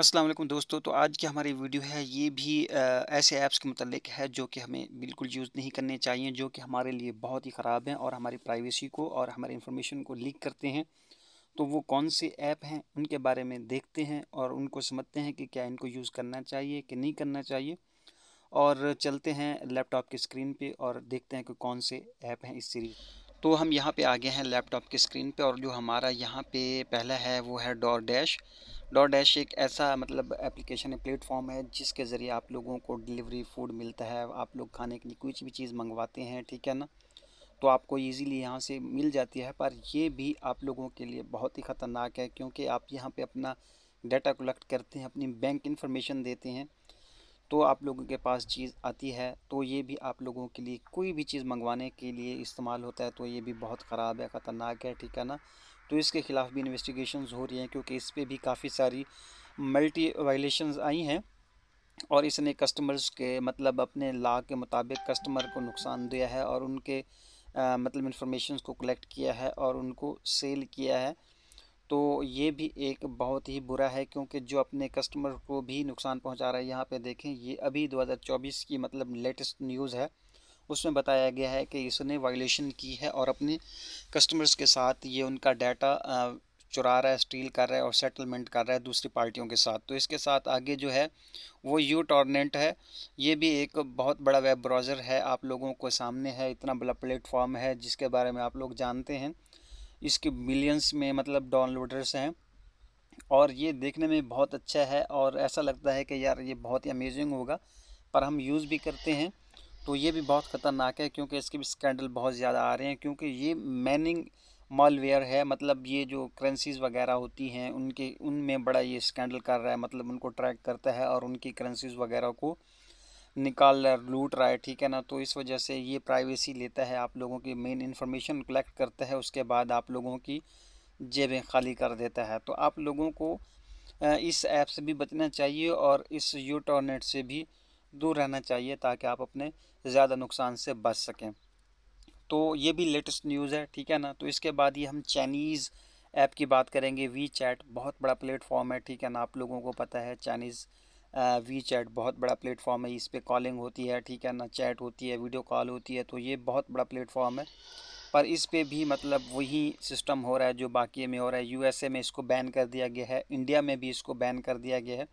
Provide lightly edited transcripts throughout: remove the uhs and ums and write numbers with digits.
अस्सलाम वालेकुम दोस्तों। तो आज की हमारी वीडियो है ये भी ऐसे ऐप्स के मुतल्लिक है जो कि हमें बिल्कुल यूज़ नहीं करने चाहिए, जो कि हमारे लिए बहुत ही ख़राब हैं और हमारी प्राइवेसी को और हमारी इंफॉर्मेशन को लीक करते हैं। तो वो कौन से ऐप हैं उनके बारे में देखते हैं और उनको समझते हैं कि क्या इनको यूज़ करना चाहिए कि नहीं करना चाहिए। और चलते हैं लैपटॉप की स्क्रीन पे और देखते हैं कि कौन से ऐप हैं इस सीरीज़। तो हम यहाँ पे आ गए हैं लैपटॉप की स्क्रीन पे और जो हमारा यहाँ पे पहला है वो है डोर डैश। डोर डैश एक ऐसा मतलब एप्लीकेशन है, प्लेटफॉर्म है जिसके ज़रिए आप लोगों को डिलीवरी फूड मिलता है। आप लोग खाने के लिए कुछ भी चीज़ मंगवाते हैं, ठीक है ना, तो आपको इजीली यहाँ से मिल जाती है। पर ये भी आप लोगों के लिए बहुत ही ख़तरनाक है, क्योंकि आप यहाँ पे अपना डाटा कलेक्ट करते हैं, अपनी बैंक इंफॉर्मेशन देते हैं, तो आप लोगों के पास चीज़ आती है तो ये भी आप लोगों के लिए कोई भी चीज़ मंगवाने के लिए इस्तेमाल होता है। तो ये भी बहुत ख़राब है, ख़तरनाक है, ठीक है ना। तो इसके ख़िलाफ़ भी इन्वेस्टिगेशंस हो रही हैं, क्योंकि इस पे भी काफ़ी सारी मल्टी वायलेशंस आई हैं और इसने कस्टमर्स के मतलब अपने लॉ के मुताबिक कस्टमर को नुकसान दिया है और उनके मतलब इंफॉर्मेशन को कलेक्ट किया है और उनको सेल किया है। तो ये भी एक बहुत ही बुरा है, क्योंकि जो अपने कस्टमर को भी नुकसान पहुंचा रहा है। यहाँ पे देखें, ये अभी 2024 की मतलब लेटेस्ट न्यूज़ है, उसमें बताया गया है कि इसने वायलेशन की है और अपने कस्टमर्स के साथ ये उनका डाटा चुरा रहा है, स्टील कर रहा है और सेटलमेंट कर रहा है दूसरी पार्टियों के साथ। तो इसके साथ आगे जो है वो यू टॉर्नेंट है। ये भी एक बहुत बड़ा वेब ब्राउज़र है, आप लोगों को सामने है, इतना बड़ा प्लेटफॉर्म है जिसके बारे में आप लोग जानते हैं। इसके मिलियंस में मतलब डाउनलोडर्स हैं और ये देखने में बहुत अच्छा है और ऐसा लगता है कि यार ये बहुत ही अमेजिंग होगा, पर हम यूज़ भी करते हैं तो ये भी बहुत ख़तरनाक है, क्योंकि इसके भी स्कैंडल बहुत ज़्यादा आ रहे हैं। क्योंकि ये मैनिंग मॉलवेयर है, मतलब ये जो करेंसीज़ वगैरह होती हैं उनके उनमें बड़ा ये स्कैंडल कर रहा है, मतलब उनको ट्रैक करता है और उनकी करेंसीज़ वगैरह को निकाल रहा है, लूट रहा है, ठीक है ना। तो इस वजह से ये प्राइवेसी लेता है, आप लोगों की मेन इन्फॉर्मेशन कलेक्ट करता है, उसके बाद आप लोगों की जेबें खाली कर देता है। तो आप लोगों को इस ऐप से भी बचना चाहिए और इस यूटॉर्नेट से भी दूर रहना चाहिए, ताकि आप अपने ज़्यादा नुकसान से बच सकें। तो ये भी लेटेस्ट न्यूज़ है, ठीक है ना। तो इसके बाद ये हम चाइनीज़ ऐप की बात करेंगे। वी चैट बहुत बड़ा प्लेटफॉर्म है, ठीक है ना, आप लोगों को पता है चाइनीज़ वी चैट बहुत बड़ा प्लेटफॉर्म है। इस पर कॉलिंग होती है, ठीक है ना, चैट होती है, वीडियो कॉल होती है, तो ये बहुत बड़ा प्लेटफॉर्म है। पर इस पे भी मतलब वही सिस्टम हो रहा है जो बाकी में हो रहा है। यूएसए में इसको बैन कर दिया गया है, इंडिया में भी इसको बैन कर दिया गया है,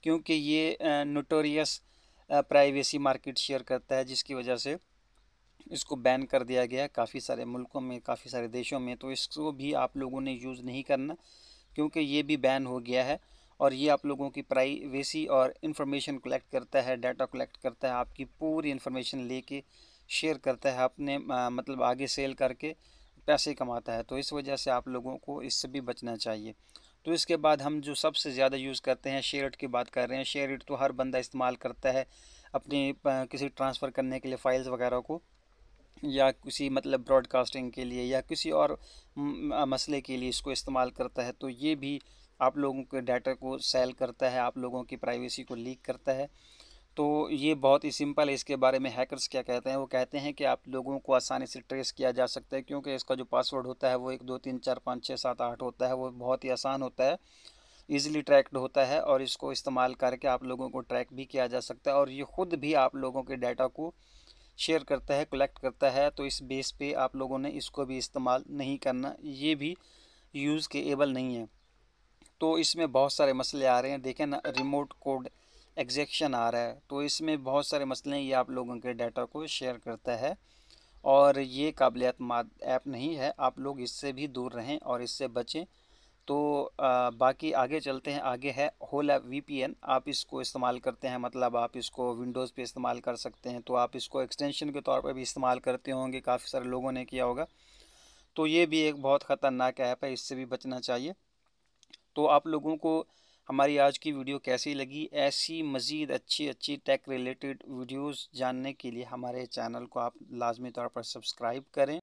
क्योंकि ये नोटोरियस प्राइवेसी मार्केट शेयर करता है, जिसकी वजह से इसको बैन कर दिया गया है काफ़ी सारे मुल्कों में, काफ़ी सारे देशों में। तो इसको भी आप लोगों ने यूज़ नहीं करना, क्योंकि ये भी बैन हो गया है और ये आप लोगों की प्राइवेसी और इन्फॉर्मेशन कलेक्ट करता है, डाटा कलेक्ट करता है, आपकी पूरी इन्फॉर्मेशन लेके शेयर करता है, अपने मतलब आगे सेल करके पैसे कमाता है। तो इस वजह से आप लोगों को इससे भी बचना चाहिए। तो इसके बाद हम जो सबसे ज़्यादा यूज़ करते हैं, शेयरइट की बात कर रहे हैं। शेयरइट तो हर बंदा इस्तेमाल करता है अपनी किसी ट्रांसफ़र करने के लिए फ़ाइल्स वगैरह को, या किसी मतलब ब्रॉडकास्टिंग के लिए या किसी और मसले के लिए इसको इस्तेमाल करता है। तो ये भी आप लोगों के डाटा को सेल करता है, आप लोगों की प्राइवेसी को लीक करता है। तो ये बहुत ही सिंपल है। इसके बारे में हैकर्स क्या कहते हैं, वो कहते हैं कि आप लोगों को आसानी से ट्रेस किया जा सकता है, क्योंकि इसका जो पासवर्ड होता है वो 1 2 3 4 5 6 7 8 होता है। वो बहुत ही आसान होता है, ईज़िली ट्रैक्ड होता है और इसको इस्तेमाल करके आप लोगों को ट्रैक भी किया जा सकता है और ये ख़ुद भी आप लोगों के डाटा को शेयर करता है, कलेक्ट करता है। तो इस बेस पे आप लोगों ने इसको भी इस्तेमाल नहीं करना, ये भी यूज़ के एबल नहीं है। तो इसमें बहुत सारे मसले आ रहे हैं, देखें ना, रिमोट कोड एग्जेक्शन आ रहा है, तो इसमें बहुत सारे मसले हैं। ये आप लोगों के डाटा को शेयर करता है और ये काबिलियत ऐप नहीं है, आप लोग इससे भी दूर रहें और इससे बचें। तो बाकी आगे चलते हैं। आगे है होला वीपीएन, आप इसको इस्तेमाल करते हैं, मतलब आप इसको विंडोज़ पे इस्तेमाल कर सकते हैं, तो आप इसको एक्सटेंशन के तौर पर भी इस्तेमाल करते होंगे, काफ़ी सारे लोगों ने किया होगा। तो ये भी एक बहुत ख़तरनाक ऐप है, इससे भी बचना चाहिए। तो आप लोगों को हमारी आज की वीडियो कैसी लगी? ऐसी मज़ीद अच्छी अच्छी टेक रिलेटेड वीडियोस जानने के लिए हमारे चैनल को आप लाजमी तौर पर सब्सक्राइब करें।